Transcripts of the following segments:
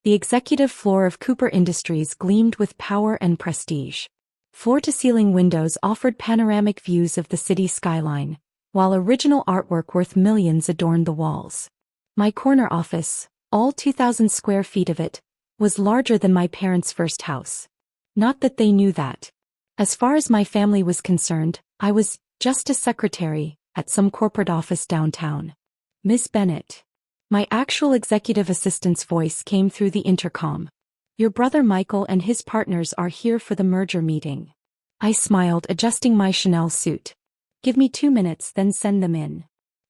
The executive floor of Cooper Industries gleamed with power and prestige. Floor-to-ceiling windows offered panoramic views of the city skyline, while original artwork worth millions adorned the walls. My corner office, all 2,000 square feet of it, was larger than my parents' first house. Not that they knew that. As far as my family was concerned, I was just a secretary at some corporate office downtown. Miss Bennett. My actual executive assistant's voice came through the intercom. Your brother Michael and his partners are here for the merger meeting. I smiled, adjusting my Chanel suit. Give me 2 minutes, then send them in.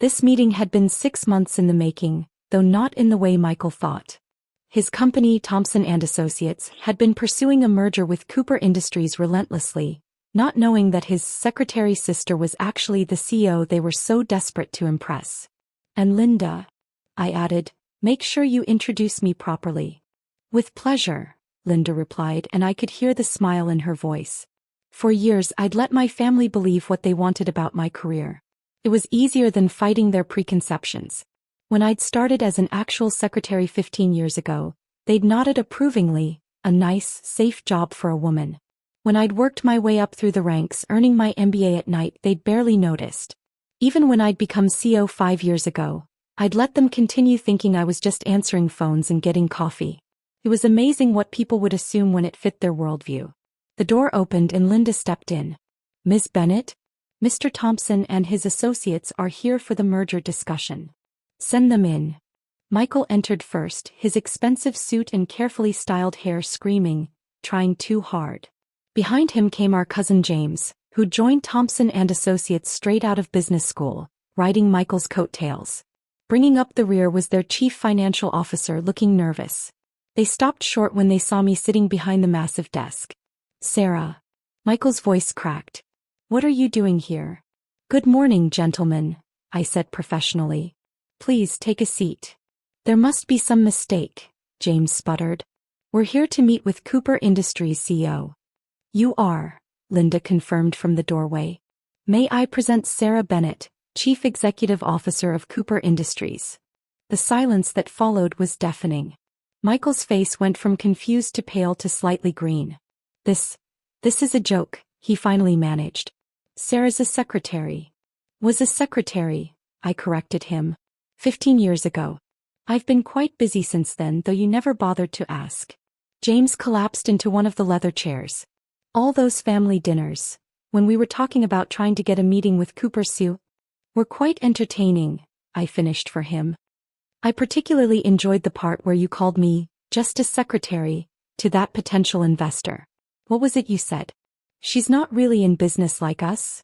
This meeting had been 6 months in the making, though not in the way Michael thought. His company, Thompson & Associates, had been pursuing a merger with Cooper Industries relentlessly, not knowing that his secretary's sister was actually the CEO they were so desperate to impress. And Linda, I added, make sure you introduce me properly. With pleasure, Linda replied, and I could hear the smile in her voice. For years I'd let my family believe what they wanted about my career. It was easier than fighting their preconceptions. When I'd started as an actual secretary 15 years ago, they'd nodded approvingly, a nice, safe job for a woman. When I'd worked my way up through the ranks, earning my MBA at night, they'd barely noticed. Even when I'd become CEO 5 years ago, I'd let them continue thinking I was just answering phones and getting coffee. It was amazing what people would assume when it fit their worldview. The door opened and Linda stepped in. Ms. Bennett? Mr. Thompson and his associates are here for the merger discussion. Send them in. Michael entered first, his expensive suit and carefully styled hair screaming, trying too hard. Behind him came our cousin James, who joined Thompson & Associates straight out of business school, riding Michael's coattails. Bringing up the rear was their chief financial officer, looking nervous. They stopped short when they saw me sitting behind the massive desk. Sarah. Michael's voice cracked. What are you doing here? Good morning, gentlemen, I said professionally. Please take a seat. There must be some mistake, James sputtered. We're here to meet with Cooper Industries CEO. You are, Linda confirmed from the doorway. May I present Sarah Bennett, Chief Executive Officer of Cooper Industries. The silence that followed was deafening. Michael's face went from confused to pale to slightly green. This is a joke, he finally managed. Sarah's a secretary. Was a secretary, I corrected him. 15 years ago. I've been quite busy since then, though you never bothered to ask. James collapsed into one of the leather chairs. All those family dinners, when we were talking about trying to get a meeting with Cooper Sue, were quite entertaining, I finished for him. I particularly enjoyed the part where you called me just a secretary to that potential investor. What was it you said? She's not really in business like us?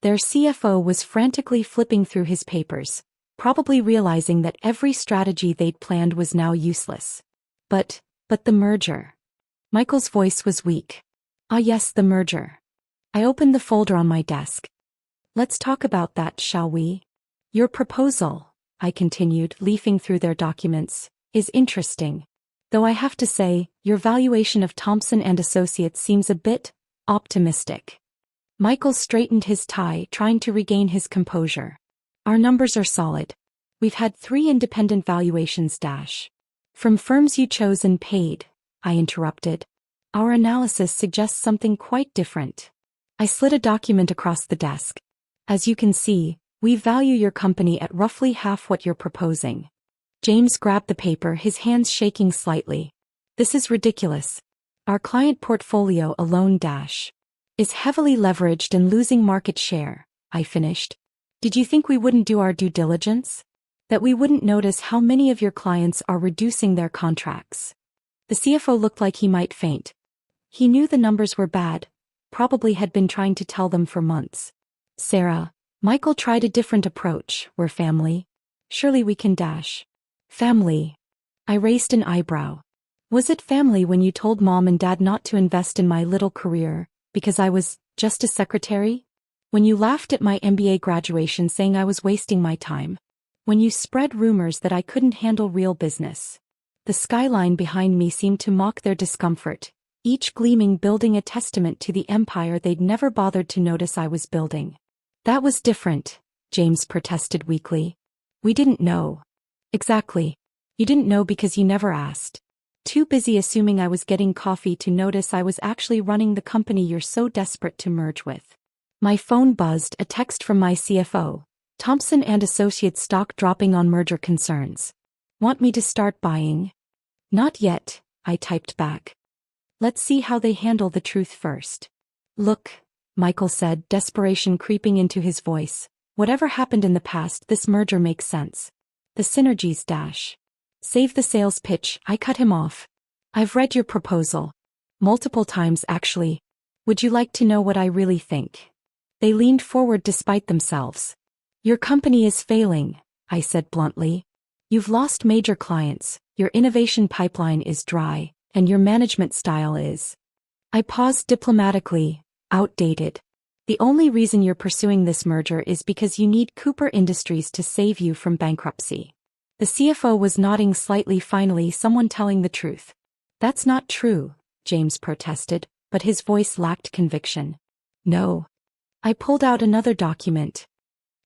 Their CFO was frantically flipping through his papers, probably realizing that every strategy they'd planned was now useless. But the merger. Michael's voice was weak. Ah yes, the merger. I opened the folder on my desk. Let's talk about that, shall we? Your proposal, I continued, leafing through their documents, is interesting. Though I have to say, your valuation of Thompson & Associates seems a bit optimistic. Michael straightened his tie, trying to regain his composure. Our numbers are solid. We've had 3 independent valuations. From firms you chose and paid, I interrupted. Our analysis suggests something quite different. I slid a document across the desk. As you can see, we value your company at roughly half what you're proposing. James grabbed the paper, his hands shaking slightly. This is ridiculous. Our client portfolio alone is heavily leveraged and losing market share, I finished. Did you think we wouldn't do our due diligence? That we wouldn't notice how many of your clients are reducing their contracts? The CFO looked like he might faint. He knew the numbers were bad, probably had been trying to tell them for months. Sarah, Michael tried a different approach. We're family. Surely we can Family. I raised an eyebrow. Was it family when you told Mom and Dad not to invest in my little career, because I was just a secretary? When you laughed at my MBA graduation saying I was wasting my time? When you spread rumors that I couldn't handle real business? The skyline behind me seemed to mock their discomfort, each gleaming building a testament to the empire they'd never bothered to notice I was building. That was different, James protested weakly. We didn't know. Exactly. You didn't know because you never asked. Too busy assuming I was getting coffee to notice I was actually running the company you're so desperate to merge with. My phone buzzed, a text from my CFO. Thompson and Associates stock dropping on merger concerns. Want me to start buying? Not yet, I typed back. Let's see how they handle the truth first. Look, Michael said, desperation creeping into his voice. Whatever happened in the past, this merger makes sense. The synergies dash. Save the sales pitch, I cut him off. I've read your proposal. Multiple times actually. Would you like to know what I really think? They leaned forward despite themselves. Your company is failing, I said bluntly. You've lost major clients, your innovation pipeline is dry, and your management style is. I paused diplomatically, outdated. The only reason you're pursuing this merger is because you need Cooper Industries to save you from bankruptcy. The CFO was nodding slightly, finally someone telling the truth. That's not true, James protested, but his voice lacked conviction. No. I pulled out another document.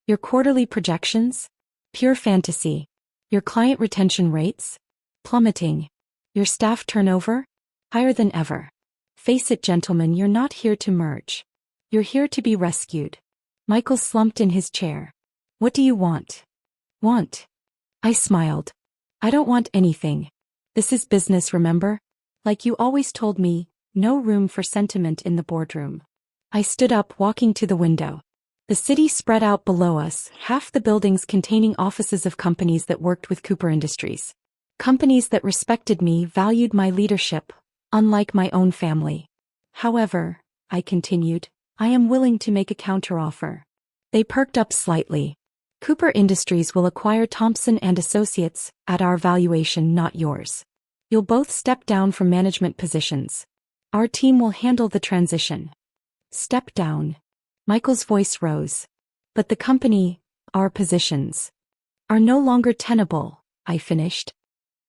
Your quarterly projections? Pure fantasy. Your client retention rates? Plummeting. Your staff turnover? Higher than ever. Face it, gentlemen, you're not here to merge. You're here to be rescued. Michael slumped in his chair. What do you want? Want? I smiled. I don't want anything. This is business, remember? Like you always told me, no room for sentiment in the boardroom. I stood up, walking to the window. The city spread out below us, half the buildings containing offices of companies that worked with Cooper Industries. Companies that respected me, valued my leadership, unlike my own family. However, I continued, I am willing to make a counteroffer. They perked up slightly. Cooper Industries will acquire Thompson and Associates, at our valuation, not yours. You'll both step down from management positions. Our team will handle the transition. Step down. Michael's voice rose. But the company, our positions, are no longer tenable, I finished.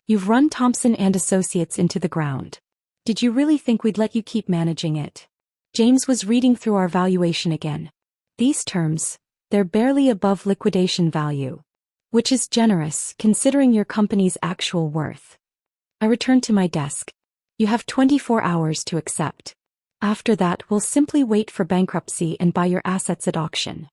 You've run Thompson and Associates into the ground. Did you really think we'd let you keep managing it? James was reading through our valuation again. These terms, they're barely above liquidation value. Which is generous, considering your company's actual worth. I returned to my desk. You have 24 hours to accept. After that, we'll simply wait for bankruptcy and buy your assets at auction.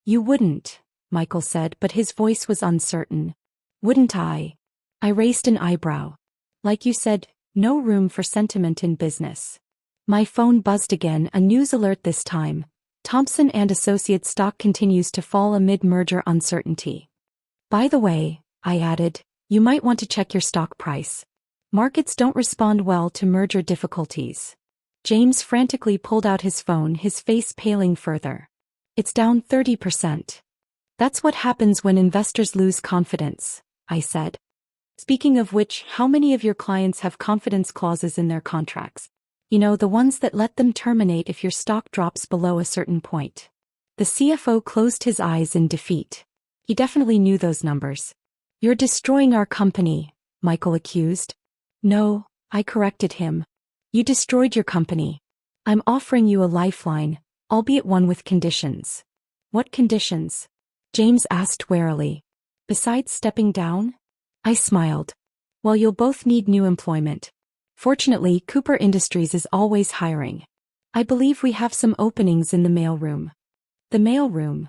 You wouldn't, Michael said, but his voice was uncertain. Wouldn't I? I raised an eyebrow. Like you said, no room for sentiment in business. My phone buzzed again, a news alert this time. Thompson and Associates stock continues to fall amid merger uncertainty. By the way, I added, you might want to check your stock price. Markets don't respond well to merger difficulties. James frantically pulled out his phone, his face paling further. It's down 30%. That's what happens when investors lose confidence, I said. Speaking of which, how many of your clients have confidence clauses in their contracts? You know, the ones that let them terminate if your stock drops below a certain point. The CFO closed his eyes in defeat. He definitely knew those numbers. You're destroying our company, Michael accused. No, I corrected him. You destroyed your company. I'm offering you a lifeline, albeit one with conditions. What conditions? James asked warily. Besides stepping down? I smiled. Well, you'll both need new employment. Fortunately, Cooper Industries is always hiring. I believe we have some openings in the mailroom. The mailroom?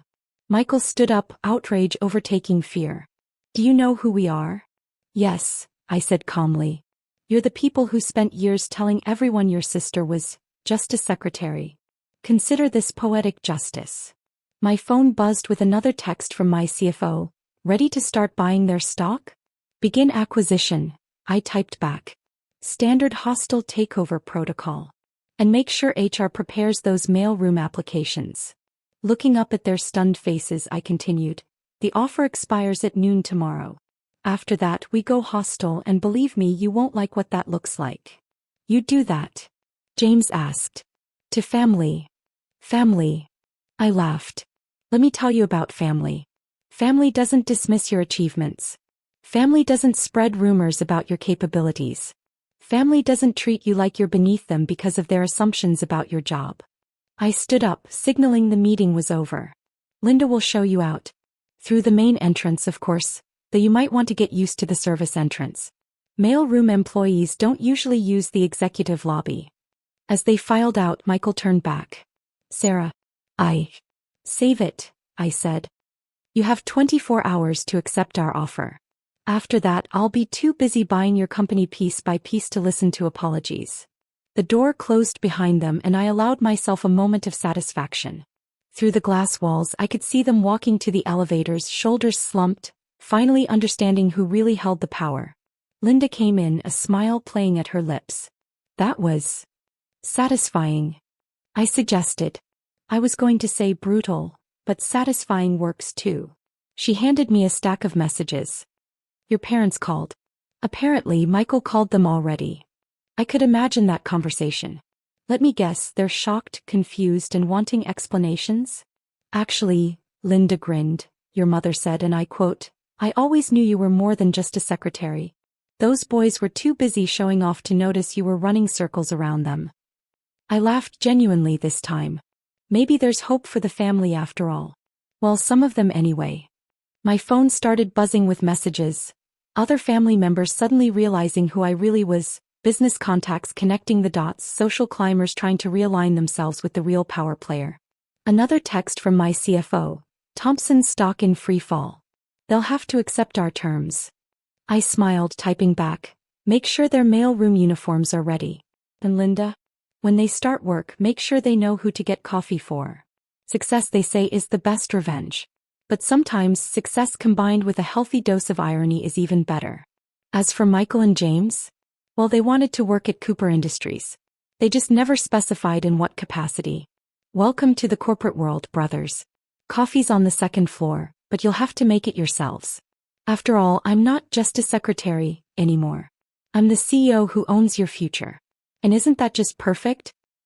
Michael stood up, outrage overtaking fear. Do you know who we are? Yes, I said calmly. You're the people who spent years telling everyone your sister was just a secretary. Consider this poetic justice. My phone buzzed with another text from my CFO. Ready to start buying their stock? Begin acquisition, I typed back. Standard hostile takeover protocol. And make sure HR prepares those mailroom applications. Looking up at their stunned faces, I continued. The offer expires at noon tomorrow. After that, we go hostile, and believe me, you won't like what that looks like. You do that? James asked. To family. Family. I laughed. Let me tell you about family. Family doesn't dismiss your achievements. Family doesn't spread rumors about your capabilities. Family doesn't treat you like you're beneath them because of their assumptions about your job. I stood up, signaling the meeting was over. Linda will show you out. Through the main entrance, of course, though you might want to get used to the service entrance. Mailroom employees don't usually use the executive lobby. As they filed out, Michael turned back. Sarah. Save it, I said. You have 24 hours to accept our offer. After that, I'll be too busy buying your company piece by piece to listen to apologies. The door closed behind them and I allowed myself a moment of satisfaction. Through the glass walls, I could see them walking to the elevators, shoulders slumped, finally understanding who really held the power. Linda came in, a smile playing at her lips. That was satisfying, I suggested. I was going to say brutal, but satisfying works too. She handed me a stack of messages. Your parents called. Apparently, Michael called them already. I could imagine that conversation. Let me guess, they're shocked, confused, and wanting explanations? Actually, Linda grinned, your mother said, and I quote, I always knew you were more than just a secretary. Those boys were too busy showing off to notice you were running circles around them. I laughed genuinely this time. Maybe there's hope for the family after all. Well, some of them anyway. My phone started buzzing with messages. Other family members suddenly realizing who I really was, business contacts connecting the dots, social climbers trying to realign themselves with the real power player. Another text from my CFO, Thompson's stock in free fall. They'll have to accept our terms. I smiled, typing back, make sure their mailroom uniforms are ready. And Linda? When they start work, make sure they know who to get coffee for. Success, they say, is the best revenge. But sometimes success combined with a healthy dose of irony is even better. As for Michael and James, well, they wanted to work at Cooper Industries. They just never specified in what capacity. Welcome to the corporate world, brothers. Coffee's on the second floor, but you'll have to make it yourselves. After all, I'm not just a secretary anymore. I'm the CEO who owns your future. And isn't that just perfect?